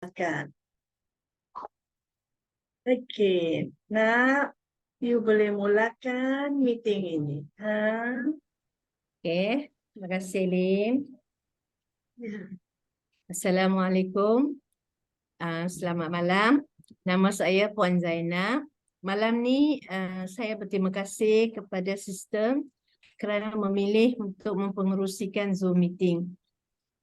Silakan. Okey, nak, you boleh mulakan meeting ini. Okey, terima kasih Lim. Ya. Assalamualaikum. Selamat malam. Nama saya Puan Zainab. Malam ni saya berterima kasih kepada sistem kerana memilih untuk mempengerusikan Zoom meeting.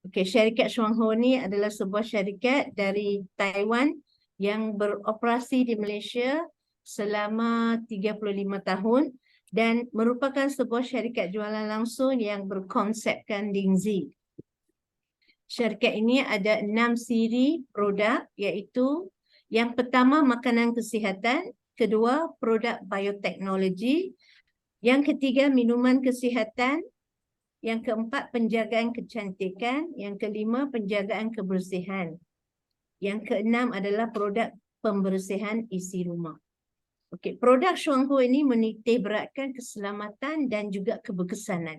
Okey, syarikat Shuangho ni adalah sebuah syarikat dari Taiwan yang beroperasi di Malaysia selama 35 tahun dan merupakan sebuah syarikat jualan langsung yang berkonsepkan Dingzi. Syarikat ini ada 6 siri produk, iaitu yang pertama makanan kesihatan, kedua produk bioteknologi, yang ketiga minuman kesihatan, yang keempat penjagaan kecantikan, yang kelima penjagaan kebersihan, yang keenam adalah produk pembersihan isi rumah. Okey, produk Shuangho ini menitik beratkan keselamatan dan juga keberkesanan.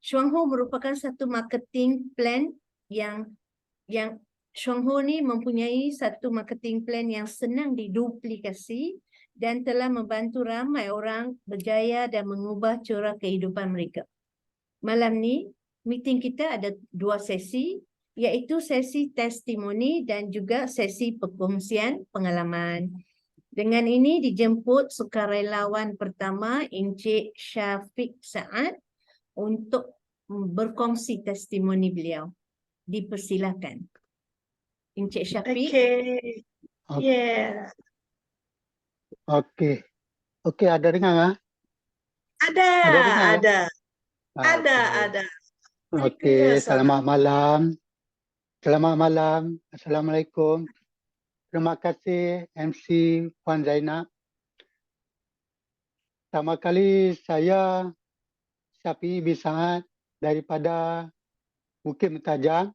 Shuangho merupakan satu marketing plan yang Shuangho ni mempunyai satu marketing plan yang senang diduplikasi dan telah membantu ramai orang berjaya dan mengubah corak kehidupan mereka. Malam ni, meeting kita ada 2 sesi, iaitu sesi testimoni dan juga sesi perkongsian pengalaman. Dengan ini dijemput sukarelawan pertama Encik Syafiq Saad untuk berkongsi testimoni beliau. Dipersilakan. Encik Syafiq. Okey. Okey. Yeah. Okey. Okey, ada dengar ah? Ada, Ada dengar? ada. Ah, Ada, okey. ada. Okey, Clear sangat. selamat malam. Selamat malam. Assalamualaikum. Terima kasih MC Puan Zainab. Pertama kali saya Syafiq bin Saad daripada Bukit Mentajam.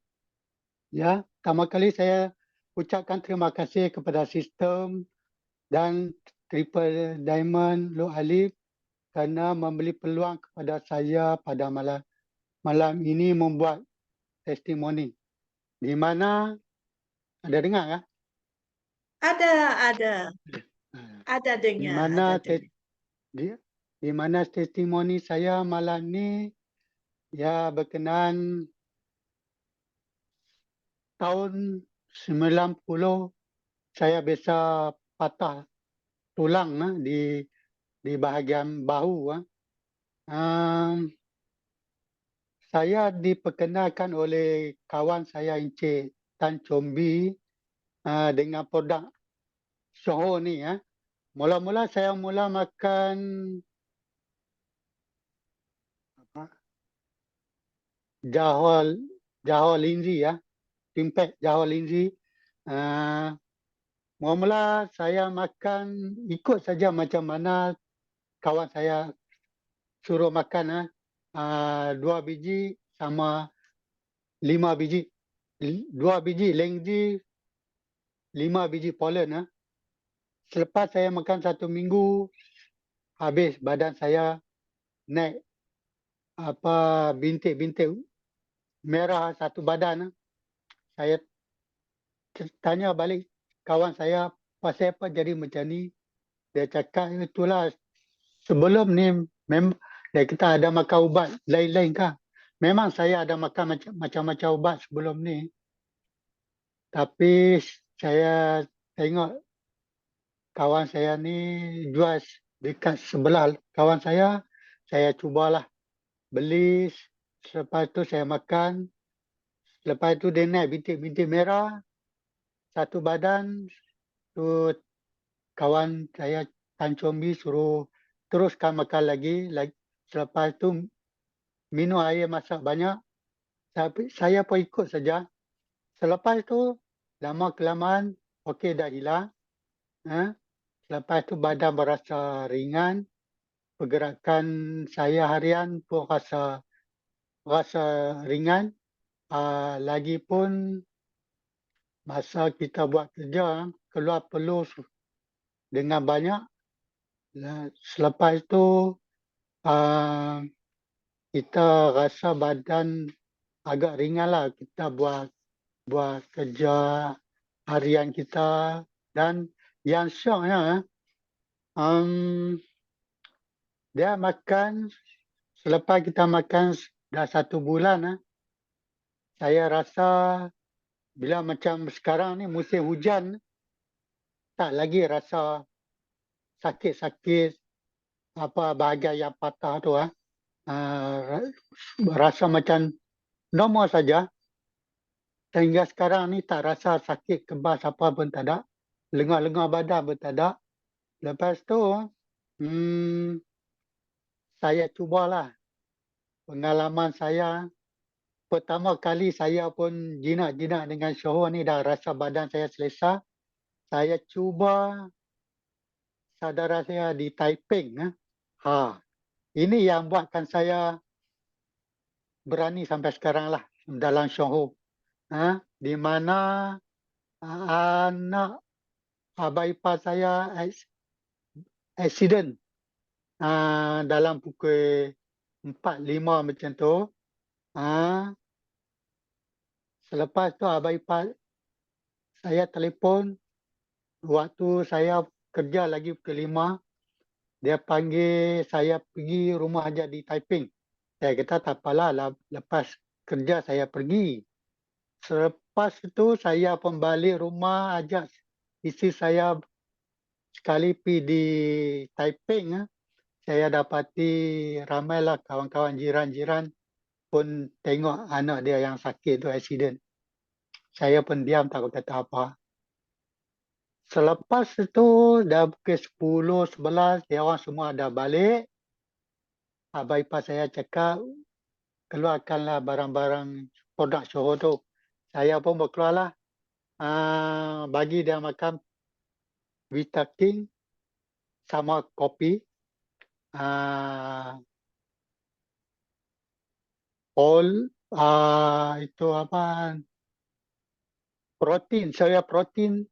Ya, pertama kali saya ucapkan terima kasih kepada sistem dan Triple Diamond Lu Alif kerana memberi peluang kepada saya pada malam ini membuat testimoni. Di mana ada dengar kan? Ada, ada. Ah, Ada Di dengar, mana ada dengar. di mana testimoni saya malam ni ya berkenaan tahun 90 saya biasa patah tulang di bahagian bahu. Saya diperkenalkan oleh kawan saya Encik Tan Chombi dengan produk Shuangho ni. Mula-mula saya mula makan Jahor Linzi, Timpek Jahor Linzi. Mula-mula saya makan ikut saja macam mana kawan saya suruh makan. 2 biji sama 5 biji. 2 biji Lengzi, 5 biji pollen. Selepas saya makan 1 minggu, habis badan saya naik bintik-bintik merah satu badan. Saya tanya balik kawan saya, pasal apa jadi macam ni? Dia cakap itulah sebelum ni kita ada makan ubat lain-lain kan. Memang saya ada makan macam-macam ubat sebelum ni. Tapi saya tengok kawan saya ni jual dekat sebelah kawan saya cubalah beli. Selepas tu saya makan. Lepas tu dia naik bintik-bintik merah satu badan. Tu kawan saya Tan Chombi suruh teruskan makan lagi. Selepas tu minum air masak banyak. Tapi saya pun ikut saja. Selepas tu lama kelamaan okey dah hilang. Selepas tu badan berasa ringan. Pergerakan saya harian pun rasa ringan. Lagipun masa kita buat kerja keluar peluh dengan banyak. Selepas itu kita rasa badan agak ringan lah. Kita buat kerja harian kita. Dan yang syoknya, dia makan, selepas kita makan dah 1 bulan, saya rasa bila macam sekarang ni musim hujan, tak lagi rasa sakit-sakit apa bahagian yang patah tu. Rasa macam normal saja. Sehingga sekarang ni tak rasa sakit kebas apa pun tak ada. Lengar-lengar badan pun tak ada. Lepas tu, saya cubalah pengalaman saya. Pertama kali saya pun jinak-jinak dengan Johor ni, dah rasa badan saya selesa. Saya cuba saudara saya di Taiping. Ini yang buatkan saya berani sampai sekarang lah dalam Johor. Di mana anak abang ipar saya accident dalam pukul 4-5 macam tu. Selepas tu abang ipar saya telefon waktu saya kerja lagi pukul 5. Dia panggil saya pergi rumah hajat di Taiping. Saya kata tak apalah, lepas kerja saya pergi. Selepas itu saya pun balik rumah ajak isteri saya sekali pergi di Taiping. Saya dapati ramailah kawan-kawan jiran-jiran pun tengok anak dia yang sakit tu accident. Saya pun diam tak berkata apa. Selepas itu dah pukul 10, 11, dia orang semua dah balik. Abang ipar saya cakap keluarkanlah barang-barang produk Johor tu. Saya pun berkeluarlah. Bagi dia makan Vita King sama kopi. Itu apa? Protein. Saya protein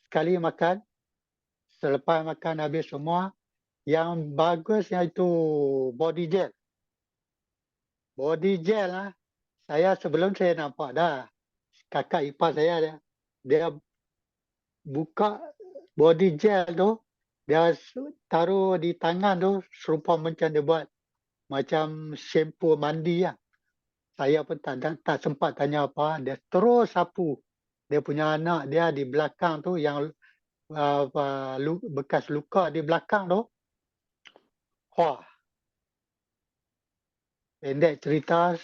sekali makan. Selepas makan habis semua. Yang bagus iaitu body gel. Body gel saya sebelum saya nampak dah. Kakak ipar saya dia buka body gel tu, dia taruh di tangan tu serupa macam dia buat macam shampoo mandi lah. Saya pun tak sempat tanya apa. Dia terus sapu dia punya anak dia di belakang tu yang bekas luka di belakang tu. Wah, pendek cerita,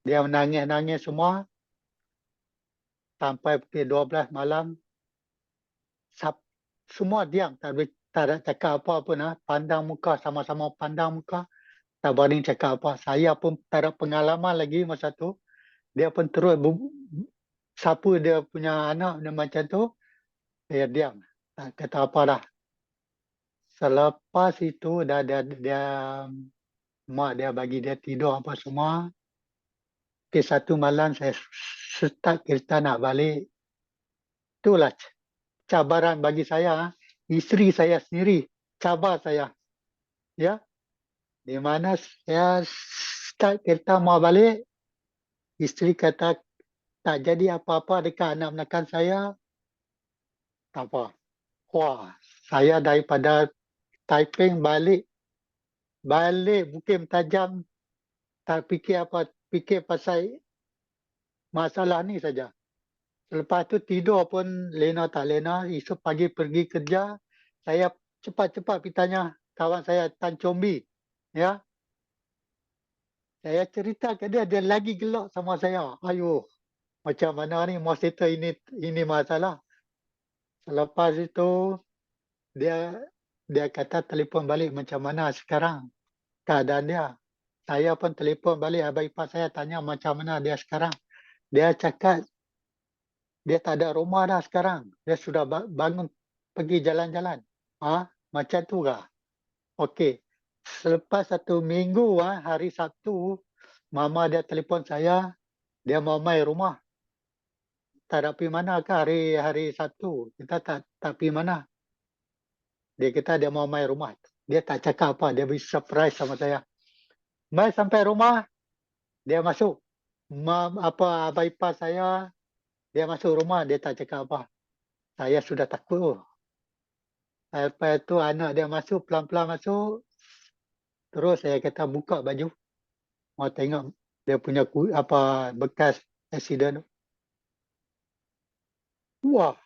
dia menangis-nangis semua. Sampai pukul 12 malam, semua diam. Tak ada cakap apa pun. Pandang muka, sama-sama pandang muka. Tak berani cakap apa. Saya pun tak ada pengalaman lagi masa tu. Dia pun terus sapu dia punya anak dia macam tu. Dia diam. Tak kata apa dah. Selepas itu mak dia bagi dia tidur apa semua. Satu malam saya start kereta nak balik. Itulah cabaran bagi saya. Isteri saya sendiri cabar saya. Ya. Di mana saya start kereta mau balik. Isteri kata tak jadi apa-apa dekat anak menekan saya. Tak apa. Wah, saya daripada Taiping balik Bukit Tajam, tak fikir apa, fikir pasal masalah ni saja. Lepas tu tidur pun lena tak lena. Esok pagi pergi kerja, saya cepat-cepat pergi tanya kawan saya Tan Combi. Ya. Saya cerita ke dia lagi gelak sama saya. Ayuh, macam mana ni mau cerita ini masalah. Selepas itu dia kata telefon balik macam mana sekarang keadaan dia. Saya pun telefon balik abang ipar saya tanya macam mana dia sekarang. Dia cakap dia tak ada rumah dah sekarang. Dia sudah bangun pergi jalan-jalan. Macam tu kah? Okey. Selepas 1 minggu, hari Sabtu, mama dia telefon saya. Dia mau mai rumah. Tak ada pergi mana ke hari Sabtu. Kita tak pergi mana. Dia kata dia mau mai rumah. Dia tak cakap apa. Dia beri surprise sama saya. Mai sampai rumah, dia masuk. Abang ipar saya Dia masuk rumah, dia tak cakap apa. Saya sudah takut. Lepas tu anak dia masuk, pelan-pelan masuk. Terus saya kata buka baju. Mau tengok dia punya bekas accident. Wah,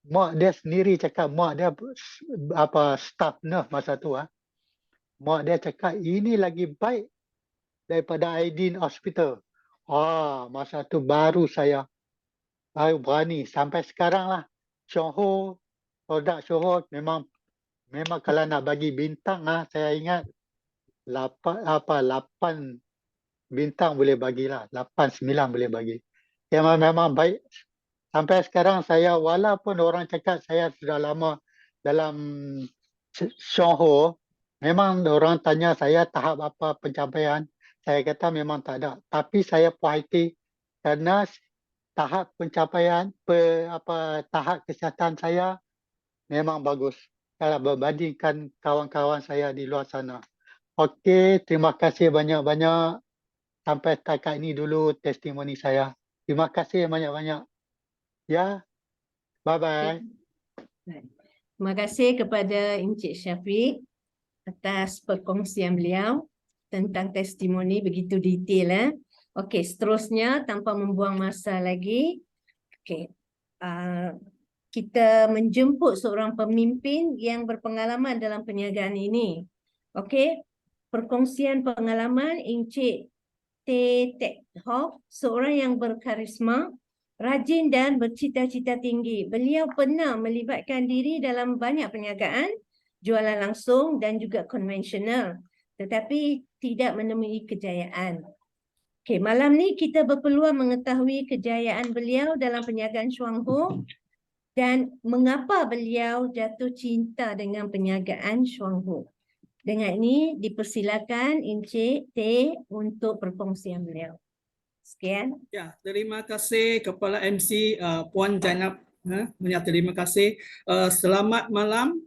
mak dia sendiri cakap, mak dia staff nurse masa tu. Mak dia cakap ini lagi baik daripada Aidin Hospital. Masa tu baru saya berani. Sampai sekarang lah. Produk Johor memang kalau nak bagi bintang saya ingat 8 bintang boleh bagilah. 8, 9 boleh bagi. Memang baik. Sampai sekarang saya, walaupun orang cakap saya sudah lama dalam Johor, memang orang tanya saya tahap apa pencapaian. Saya kata memang tak ada. Tapi saya puas hati kerana tahap pencapaian, tahap kesihatan saya memang bagus. Kalau berbandingkan kawan-kawan saya di luar sana. Okey, terima kasih banyak-banyak. Sampai setakat ini dulu testimoni saya. Terima kasih banyak-banyak. Ya, bye-bye. Terima kasih kepada Encik Syafiq atas perkongsian beliau tentang testimoni begitu detail. Okey, seterusnya tanpa membuang masa lagi, okey, kita menjemput seorang pemimpin yang berpengalaman dalam perniagaan ini. Okey, perkongsian pengalaman Encik Tek Hock, seorang yang berkarisma, rajin dan bercita-cita tinggi. Beliau pernah melibatkan diri dalam banyak perniagaan, jualan langsung dan juga konvensional, tetapi tidak menemui kejayaan. Okey, malam ni kita berpeluang mengetahui kejayaan beliau dalam perniagaan Shuanghu dan mengapa beliau jatuh cinta dengan perniagaan Shuanghu. Dengan ini dipersilakan Encik Teh untuk perkongsian beliau. Sekian. Ya, terima kasih Kepala MC Puan Zainab. Terima kasih. Selamat malam.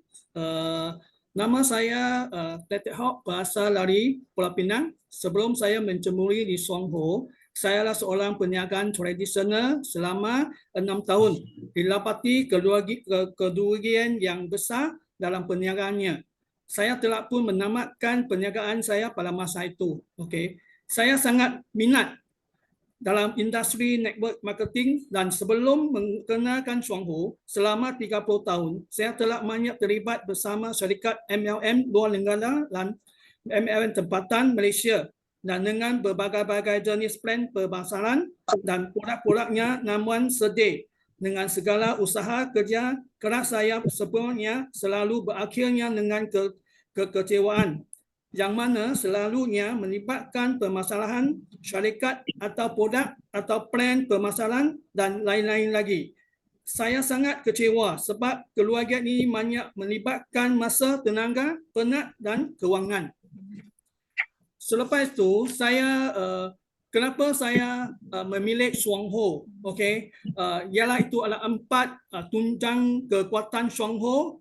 Nama saya Tek Hock, berasal dari Pulau Pinang. Sebelum saya mencemuri di Shuanghu, saya adalah seorang perniagaan tradisional selama 6 tahun. Didapati kerugian yang besar dalam perniagaannya. Saya telah pun menamatkan perniagaan saya pada masa itu. Okey. Saya sangat minat dalam industri network marketing dan sebelum mengenalkan Shuanghu selama 30 tahun, saya telah banyak terlibat bersama syarikat MLM luar negara dan MLM tempatan Malaysia dan dengan berbagai-bagai jenis plan pemasaran dan produk-produknya namun sedih. Dengan segala usaha kerja keras saya sebelumnya selalu berakhirnya dengan kekecewaan yang mana selalunya melibatkan permasalahan syarikat atau produk atau plan pemasaran dan lain-lain lagi. Saya sangat kecewa sebab keluarga ini banyak melibatkan masa, tenaga, penat dan kewangan. Selepas itu saya kenapa saya memilih Shuanghu? Okey, ialah itu adalah 4 tunjang kekuatan Shuanghu,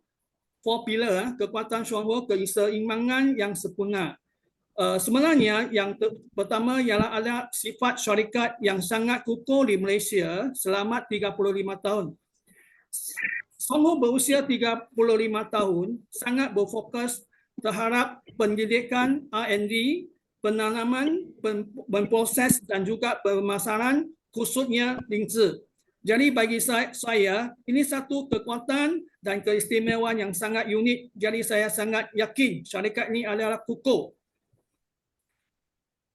4 pilar kekuatan Shuanghu, keseimbangan yang sempurna. Sebenarnya yang pertama ialah ada sifat syarikat yang sangat kukuh di Malaysia selama 35 tahun. Shuanghu berusia 35 tahun sangat berfokus terhadap pendidikan R&D, penanaman, memproses dan juga pemasaran khususnya lingzi. Jadi bagi saya ini satu kekuatan dan keistimewaan yang sangat unik. Jadi saya sangat yakin syarikat ini adalah kukuh.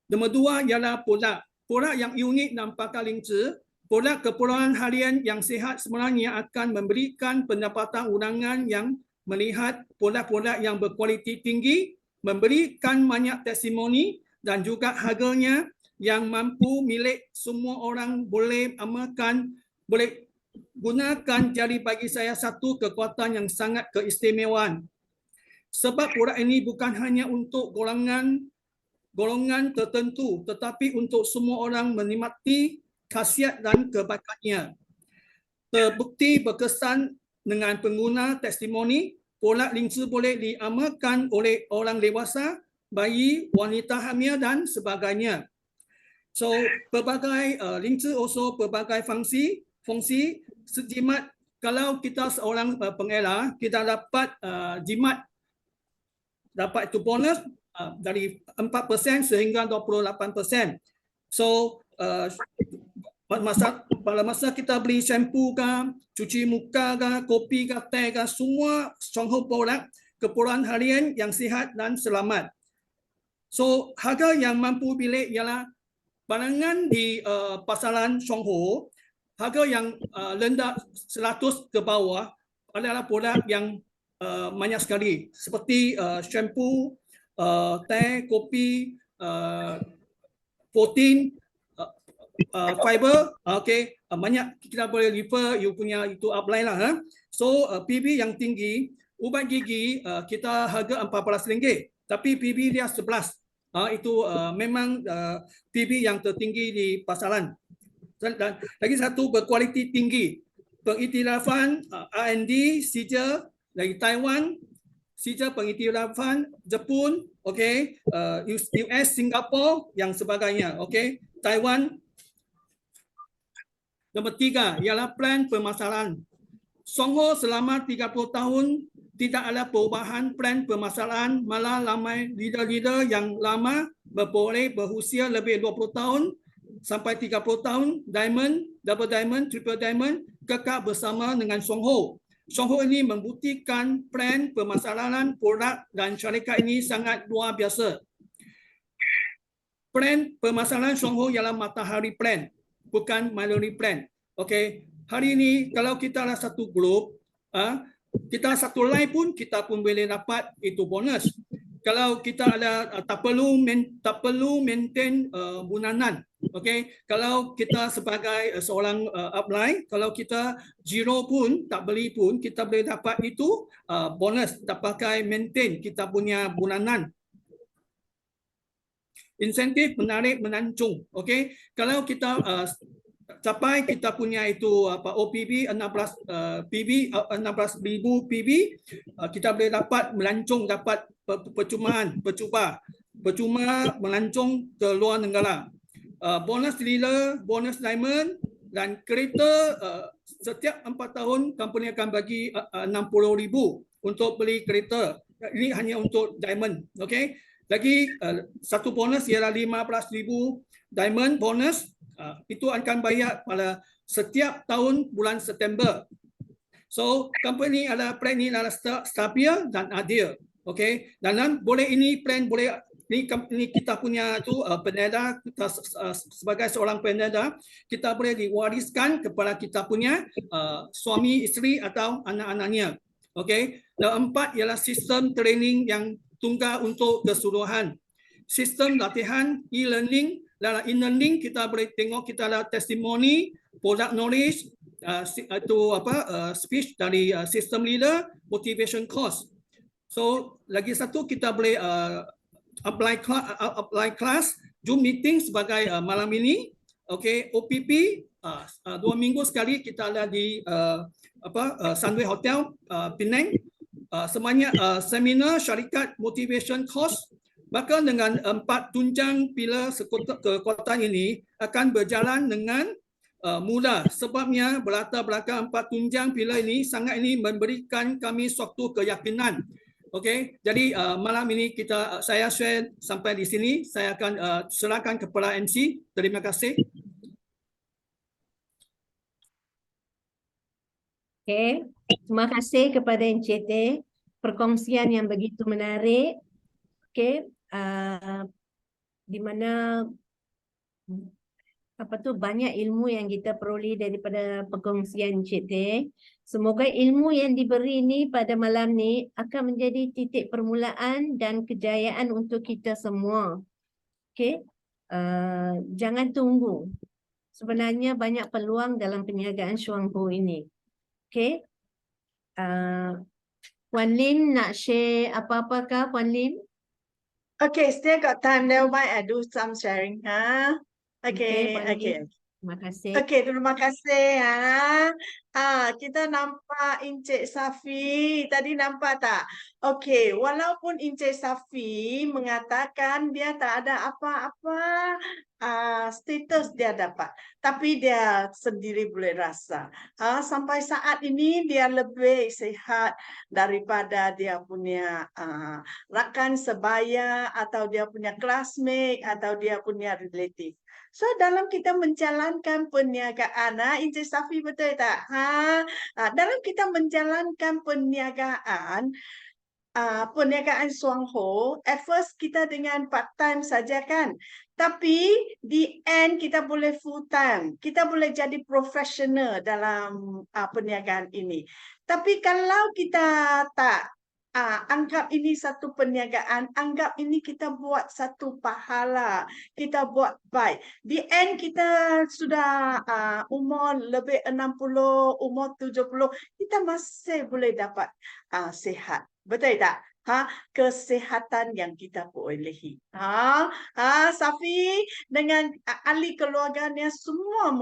Nombor 2 ialah produk. Produk yang unik dan pakar lingzi. Produk keperluan harian yang sihat sebenarnya akan memberikan pendapatan undangan yang melihat produk-produk yang berkualiti tinggi, memberikan banyak testimoni dan juga harganya yang mampu milik semua orang boleh amalkan, boleh gunakan. Jadi bagi saya satu kekuatan yang sangat keistimewaan. Sebab produk ini bukan hanya untuk golongan tertentu tetapi untuk semua orang menikmati khasiat dan kebaikannya. Terbukti berkesan dengan pengguna testimoni, produk lingzi boleh diamalkan oleh orang dewasa, bayi, wanita hamil dan sebagainya. So pelbagai linca also pelbagai fungsi sejimat. Kalau kita seorang pengelar, kita dapat jimat, dapat itu bonus dari 4% sehingga 28%. So pada masa kita beli shampoo ke, cuci muka ke, kopi ke, teh ke, semua Stronghold produk keperluan harian yang sihat dan selamat. So harga yang mampu pilih ialah barangan di pasaran Stronghold, harga yang rendah 100 ke bawah adalah produk yang banyak sekali seperti shampoo, teh, kopi, protein, fiber, okay, banyak kita boleh refer you punya itu upline lah. So PB yang tinggi, ubat gigi kita harga RM14, tapi PB dia 11. Itu memang PB yang tertinggi di pasaran. Dan lagi satu berkualiti tinggi, pengiktirafan R&D SIJA dari Taiwan, SIJA pengiktirafan Jepun, okay, US, Singapura yang sebagainya, okay, Taiwan. Nombor 3 ialah plan pemasaran. Stronghold selama 30 tahun tidak ada perubahan plan pemasaran, malah ramai leader-leader yang lama berboleh berusia lebih 20 tahun sampai 30 tahun, diamond, double diamond, triple diamond, kekal bersama dengan Stronghold. Stronghold ini membuktikan plan pemasaran produk dan syarikat ini sangat luar biasa. Plan pemasaran Stronghold ialah matahari plan, bukan Mallory plan. Okay, hari ini kalau kita ada satu grup, kita satu line pun kita pun boleh dapat itu bonus. Kalau kita ada tak perlu maintain bulanan. Okay, kalau kita sebagai seorang upline, kalau kita zero pun tak beli pun kita boleh dapat itu bonus, tak pakai maintain kita punya bulanan. Insentif menarik menancung. Okay, kalau kita capai kita punya itu OPB 16 PB 16,000 PB, kita boleh dapat melancung, dapat percuma melancung ke luar negara. Bonus dealer, bonus diamond dan kereta setiap 4 tahun company akan bagi 60,000 untuk beli kereta. Ini hanya untuk diamond, okey. Lagi satu bonus ialah 15,000 diamond bonus. Itu akan bayar pada setiap tahun bulan September. So company ada plan ini adalah stabil dan adil, okey. Dan boleh ini plan boleh ini kita punya tu peneda, kita sebagai seorang peneda kita boleh diwariskan kepada kita punya suami, isteri atau anak-anaknya, okey. Dan 4 ialah sistem training yang tunggal untuk keseluruhan. Sistem latihan e-learning. Dalam e-learning kita boleh tengok kita ada testimoni, product knowledge, itu speech dari system leader, motivation course. So lagi satu kita boleh apply class, Zoom meeting sebagai malam ini. Okay, OPP 2 minggu sekali kita ada di Sunway Hotel Penang. Semuanya seminar syarikat motivation course. Maka dengan 4 tunjang pilar kekuatan ini akan berjalan dengan mudah. Sebabnya berlatar belakang 4 tunjang pilar ini sangat ini memberikan kami suatu keyakinan. Okey, jadi malam ini saya share sampai di sini. Saya akan serahkan kepada MC. Terima kasih. Okey, terima kasih kepada NCT perkongsian yang begitu menarik. Okey, di mana banyak ilmu yang kita peroleh daripada perkongsian NCT. Semoga ilmu yang diberi ni pada malam ni akan menjadi titik permulaan dan kejayaan untuk kita semua. Okey, jangan tunggu. Sebenarnya banyak peluang dalam perniagaan Stronghold ini. Okey, Puan Lim nak share apa-apakah Puan Lim? Okay, still got time. Never mind, I do some sharing. Okey, Puan Lim. Okay. Terima kasih. Okay, terima kasih. Kita nampak Encik Safi. Tadi nampak tak? Okey, walaupun Encik Safi mengatakan dia tak ada apa-apa status dia dapat, tapi dia sendiri boleh rasa. Sampai saat ini dia lebih sihat daripada dia punya rakan sebaya atau dia punya classmate atau dia punya relative. So dalam kita menjalankan perniagaan, Encik Safi betul tak? Dalam kita menjalankan perniagaan, perniagaan Suangho, at first kita dengan part time saja kan. Tapi di end kita boleh full time. Kita boleh jadi profesional dalam perniagaan ini. Tapi kalau kita tak anggap ini satu perniagaan, anggap ini kita buat satu pahala, kita buat baik. Di end kita sudah umur lebih 60, umur 70, kita masih boleh dapat sihat. Betul tak? Kesihatan yang kita perolehi. Safi dengan ahli keluarganya semua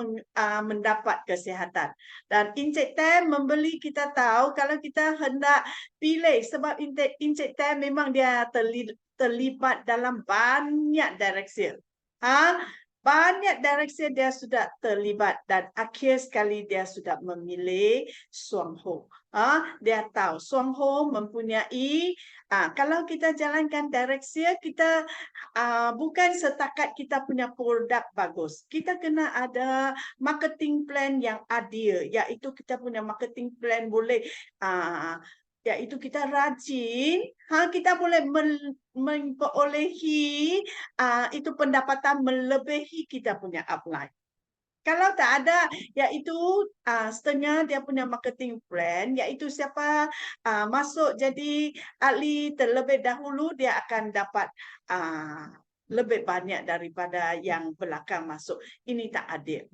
mendapat kesihatan. Dan Encik Tan membeli kita tahu kalau kita hendak pilih sebab Encik Tan memang dia terlibat dalam banyak direksi. Banyak direksi dia sudah terlibat dan akhir sekali dia sudah memilih Suangho. Dia tahu Suangho mempunyai kalau kita jalankan direksi kita bukan setakat kita punya produk bagus. Kita kena ada marketing plan yang adil, iaitu kita punya marketing plan boleh iaitu kita rajin, kita boleh memperolehi itu pendapatan melebihi kita punya upline. Kalau tak ada, iaitu setengah dia punya marketing plan, iaitu siapa masuk jadi ahli terlebih dahulu, dia akan dapat lebih banyak daripada yang belakang masuk. Ini tak adil.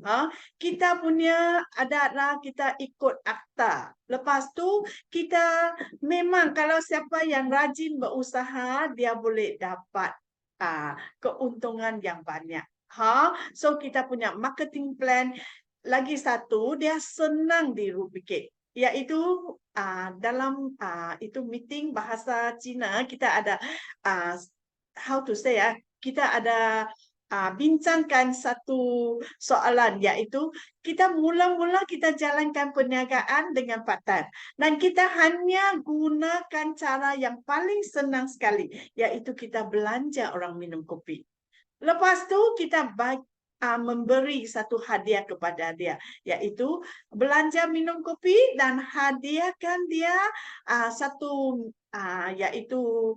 Kita punya adatlah kita ikut akta. Lepas tu kita memang kalau siapa yang rajin berusaha, dia boleh dapat keuntungan yang banyak. So kita punya marketing plan lagi satu dia senang dirubikit, iaitu dalam itu meeting bahasa Cina kita ada how to say kita ada bincangkan satu soalan, iaitu kita mula-mula kita jalankan perniagaan dengan part-time dan kita hanya gunakan cara yang paling senang sekali, iaitu kita belanja orang minum kopi. Lepas tu kita memberi satu hadiah kepada dia, iaitu belanja minum kopi dan hadiahkan dia satu iaitu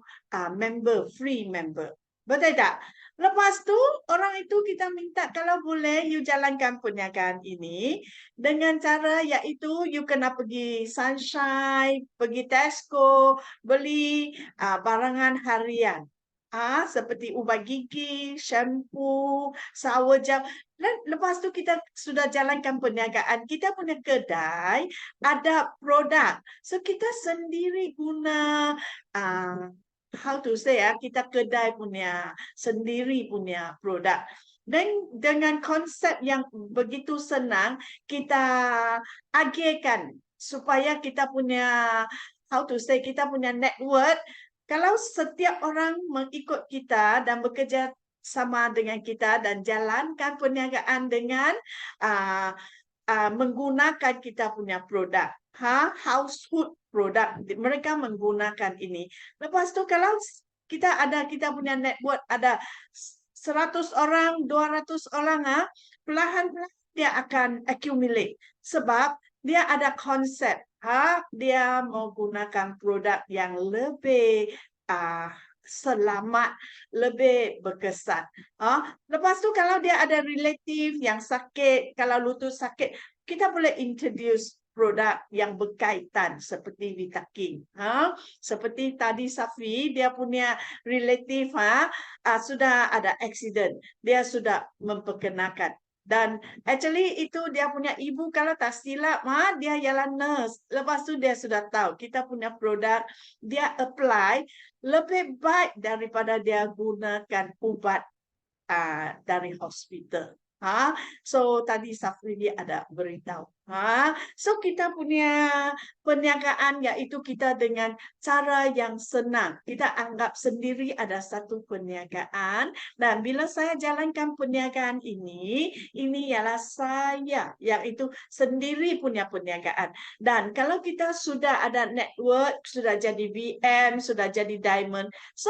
member, free member. Betul tak? Lepas tu orang itu kita minta kalau boleh you jalankan perniagaan ini dengan cara iaitu you kena pergi Sunshine, pergi Tesco, beli barangan harian. Seperti ubat gigi, shampoo, shower gel. Dan lepas tu kita sudah jalankan perniagaan, kita punya kedai ada produk. So kita sendiri guna how to say kita kedai punya sendiri punya produk. Dan dengan konsep yang begitu senang kita agihkan supaya kita punya how to say kita punya network. Kalau setiap orang mengikut kita dan bekerja sama dengan kita dan jalankan perniagaan dengan menggunakan kita punya produk, household produk, mereka menggunakan ini. Lepas tu kalau kita punya network ada 100 orang, 200 orang, perlahan-lahan dia akan accumulate sebab dia ada konsep. Dia menggunakan produk yang lebih selamat, lebih berkesan. Lepas tu kalau dia ada relatif yang sakit, kalau lutut sakit, kita boleh introduce produk yang berkaitan seperti Vitakin. Seperti tadi Safi, dia punya relatif sudah ada accident, dia sudah memperkenalkan. Dan actually itu dia punya ibu kalau tak silap dia ialah nurse. Lepas tu dia sudah tahu kita punya produk, dia apply lebih baik daripada dia gunakan ubat dari hospital. So tadi Safridi ada beritahu. So kita punya perniagaan yaitu kita dengan cara yang senang. Kita anggap sendiri ada satu perniagaan dan bila saya jalankan perniagaan ini ialah saya yaitu sendiri punya perniagaan. Dan kalau kita sudah ada network, sudah jadi VM, sudah jadi diamond, so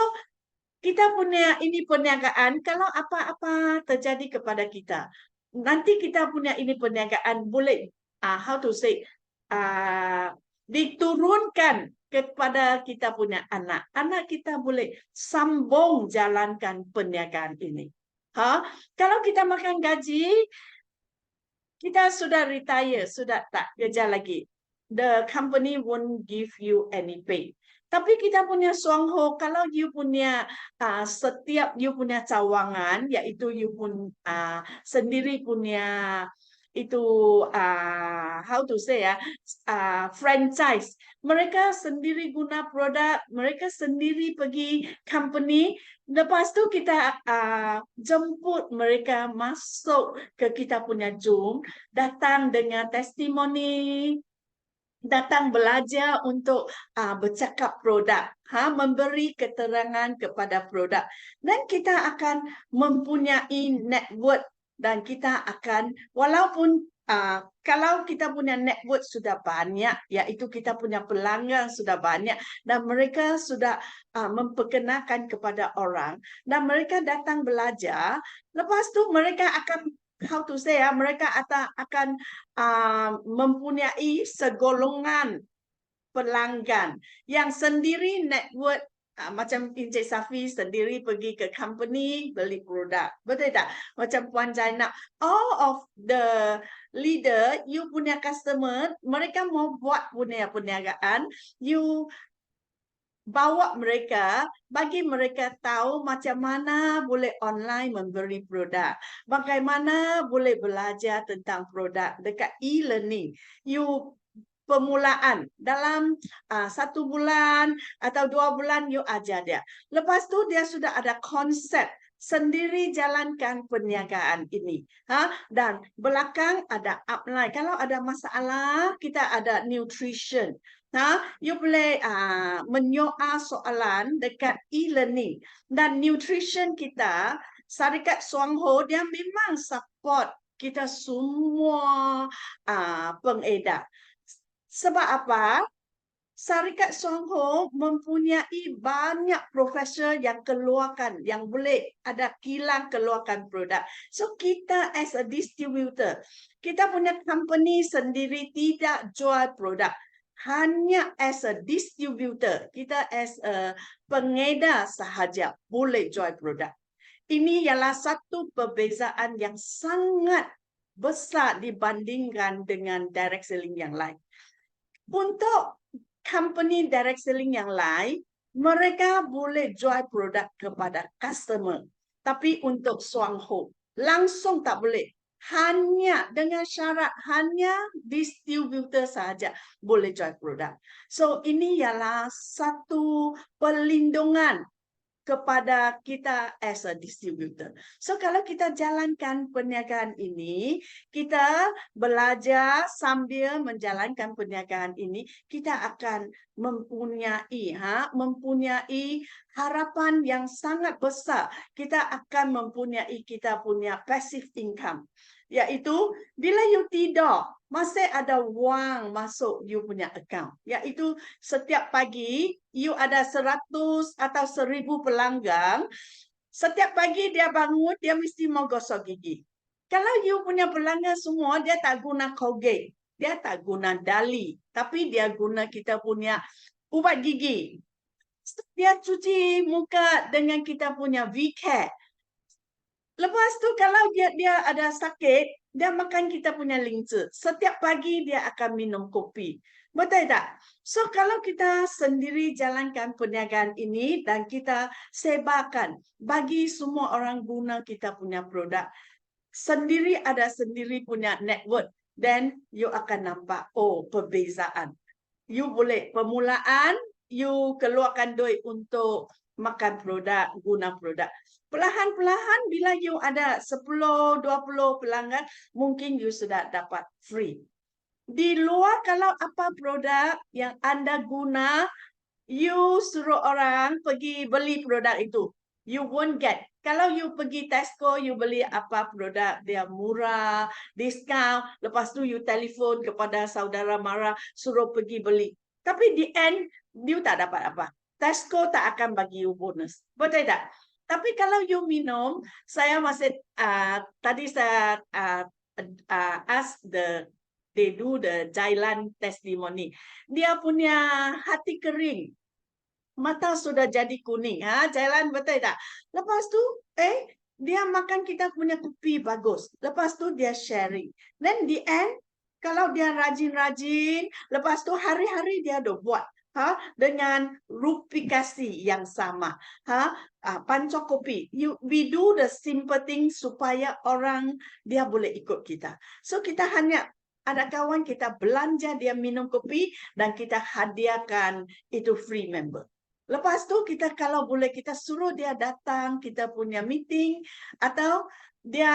kita punya ini perniagaan, kalau apa-apa terjadi kepada kita, nanti kita punya ini perniagaan boleh, how to say, diturunkan kepada kita punya anak. Anak kita boleh sambung jalankan perniagaan ini. Kalau kita makan gaji, kita sudah retire, sudah tak kerja lagi. The company won't give you any pay. Tapi kita punya suangho, kalau you punya setiap you punya cawangan, yaitu you pun sendiri punya itu how to say franchise. Mereka sendiri guna produk, mereka sendiri pergi company. Lepas tu kita jemput mereka masuk ke kita punya Zoom, datang dengan testimoni, datang belajar untuk bercakap produk, memberi keterangan kepada produk, dan kita akan mempunyai network dan kita akan walaupun kalau kita punya network sudah banyak, iaitu kita punya pelanggan sudah banyak dan mereka sudah memperkenalkan kepada orang dan mereka datang belajar, lepas tu mereka akan how to say mereka akan mempunyai segolongan pelanggan yang sendiri network macam Encik Safi sendiri pergi ke company beli produk, betul tak? Macam Puan Zainab, all of the leader, you punya customer, mereka mau buat punya perniagaan, you bawa mereka, bagi mereka tahu macam mana boleh online memberi produk, bagaimana boleh belajar tentang produk dekat e-learning. You permulaan dalam 1 bulan atau 2 bulan you ajar dia. Lepas tu dia sudah ada konsep sendiri jalankan perniagaan ini. Dan belakang ada upline. Kalau ada masalah, kita ada nutrition. You boleh menyoal soalan dekat e-learning. Dan nutrition kita, Syarikat Suangho, dia memang support kita semua pengedar. Sebab apa? Syarikat Suangho mempunyai banyak profesor yang keluarkan, yang boleh ada kilang keluarkan produk. So kita as a distributor, kita punya company sendiri tidak jual produk. Hanya as a distributor, kita as a pengedar sahaja boleh jual produk. Ini ialah satu perbezaan yang sangat besar dibandingkan dengan direct selling yang lain. Untuk company direct selling yang lain, mereka boleh jual produk kepada customer. Tapi untuk Suangho, langsung tak boleh. Hanya dengan syarat, hanya distributor sahaja boleh jual produk. So ini ialah satu perlindungan kepada kita as a distributor. So kalau kita jalankan perniagaan ini, kita belajar sambil menjalankan perniagaan ini, kita akan mempunyai harapan yang sangat besar. Kita akan mempunyai kita punya passive income. Iaitu bila you tidur, masih ada wang masuk you punya account. Iaitu setiap pagi you ada 100 atau 1000 pelanggan. Setiap pagi dia bangun, dia mesti mau gosok gigi. Kalau you punya pelanggan semua, dia tak guna Colgate, dia tak guna Dali, tapi dia guna kita punya ubat gigi. Dia cuci muka dengan kita punya V-Care. Lepas tu kalau dia ada sakit, dia makan kita punya lingzi. Setiap pagi dia akan minum kopi. Betul tak? So kalau kita sendiri jalankan perniagaan ini dan kita sebarkan bagi semua orang guna kita punya produk, sendiri ada sendiri punya network, then you akan nampak perbezaan. You boleh permulaan, you keluarkan duit untuk makan produk, guna produk. Perlahan-perlahan bila you ada 10, 20 pelanggan, mungkin you sudah dapat free. Di luar kalau apa produk yang anda guna, you suruh orang pergi beli produk itu. You won't get. Kalau you pergi Tesco, you beli apa produk, dia murah, diskaun. Lepas tu you telefon kepada saudara mara, suruh pergi beli. Tapi di end, you tak dapat apa. Tesco tak akan bagi you bonus. Betul tak? Tapi kalau you minum, saya masih, tadi saya ask they do the Jailan testimony. Dia punya hati kering. Mata sudah jadi kuning. Jailan betul tak? Lepas tu, dia makan kita punya kopi bagus. Lepas tu dia sharing. Then the end, kalau dia rajin-rajin, lepas tu hari-hari dia dah buat. Dengan rupikasi yang sama. Pancok kopi. We do the simple thing supaya orang dia boleh ikut kita. So kita hanya ada kawan kita belanja dia minum kopi dan kita hadiahkan itu free member. Lepas tu kita kalau boleh kita suruh dia datang kita punya meeting atau dia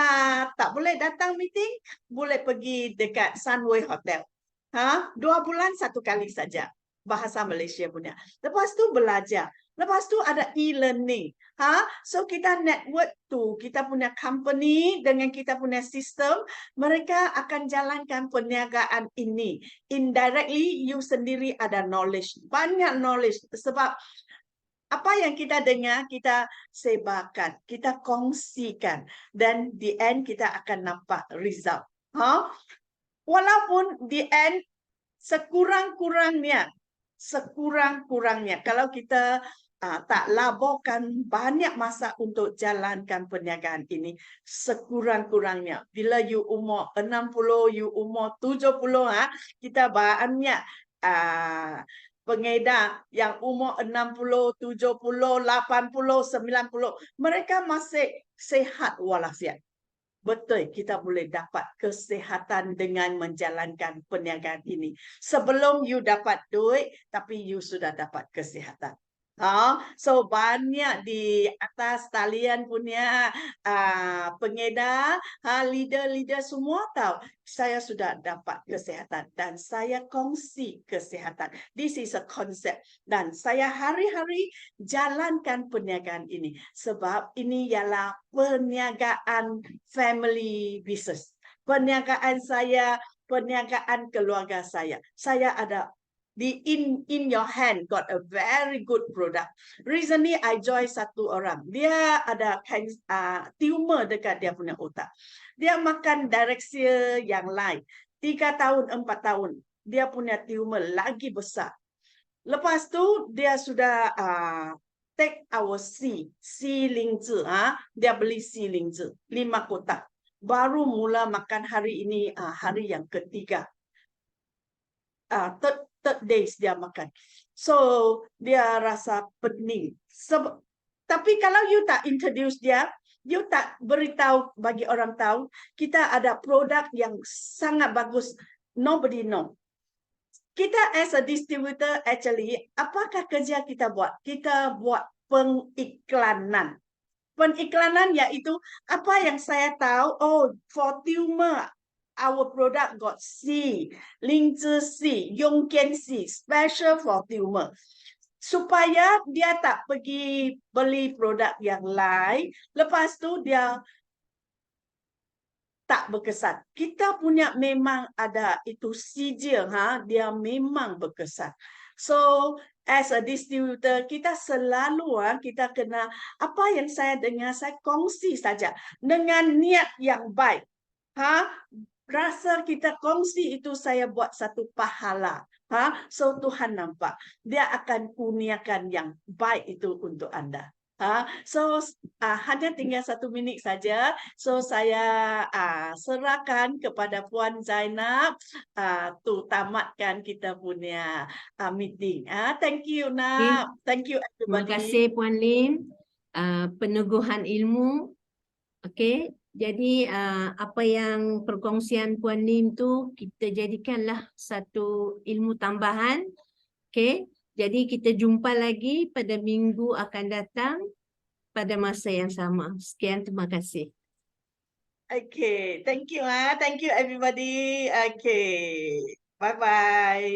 tak boleh datang meeting, boleh pergi dekat Sunway Hotel. 2 bulan 1 kali saja bahasa Malaysia punya. Lepas tu belajar. Lepas tu ada e-learning. So kita network tu, kita punya company dengan kita punya sistem, mereka akan jalankan perniagaan ini. Indirectly, you sendiri ada knowledge. Banyak knowledge. Sebab apa yang kita dengar, kita sebarkan, kita kongsikan. Dan di end, kita akan nampak result. Walaupun di end, sekurang-kurangnya, kalau kita tak laburkan banyak masa untuk jalankan perniagaan ini, sekurang-kurangnya bila you umur 60, you umur 70, kita banyak pengedar yang umur 60, 70, 80, 90, mereka masih sehat walafiat. Betul, kita boleh dapat kesihatan dengan menjalankan perniagaan ini. Sebelum you dapat duit, tapi you sudah dapat kesihatan. So banyak di atas talian punya pengedar, leader-leader semua tahu saya sudah dapat kesihatan dan saya kongsi kesihatan. This is a concept dan saya hari-hari jalankan perniagaan ini sebab ini ialah perniagaan family business. Perniagaan saya, perniagaan keluarga saya. Saya ada in your hand got a very good product. Recently I join satu orang. Dia ada tumor dekat dia punya otak. Dia makan direksi yang lain. 3 tahun, 4 tahun. Dia punya tumor lagi besar. Lepas tu dia sudah take our C Lingzi. Dia beli C Lingzi 5 kotak. Baru mula makan hari ini hari yang ketiga. Third days dia makan. So, dia rasa pening. Tapi kalau you tak introduce dia, you tak beritahu bagi orang tahu, kita ada produk yang sangat bagus. Nobody know. Kita as a distributor, actually, apakah kerja kita buat? Kita buat pengiklanan. Pengiklanan iaitu apa yang saya tahu, for tumor, our product got C, Lingzi C, Yongkian C, special for tumor. Supaya dia tak pergi beli produk yang lain, lepas tu dia tak berkesan. Kita punya memang ada itu sijil, dia memang berkesan. So, as a distributor, kita selalu kita kena, apa yang saya dengar, saya kongsi saja dengan niat yang baik. Rasa kita kongsi itu saya buat satu pahala. So Tuhan nampak. Dia akan kurniakan yang baik itu untuk anda. So hanya tinggal 1 minit saja. So saya serahkan kepada Puan Zainab tu tamatkan kita punya meeting. Thank you nak. Thank you Terima everybody. kasih Puan Lim. Peneguhan ilmu. Okey. Jadi apa yang perkongsian Puan Lim tu kita jadikanlah satu ilmu tambahan. Okey. Jadi kita jumpa lagi pada minggu akan datang pada masa yang sama. Sekian, terima kasih. Okay, thank you, thank you everybody. Okay, bye bye.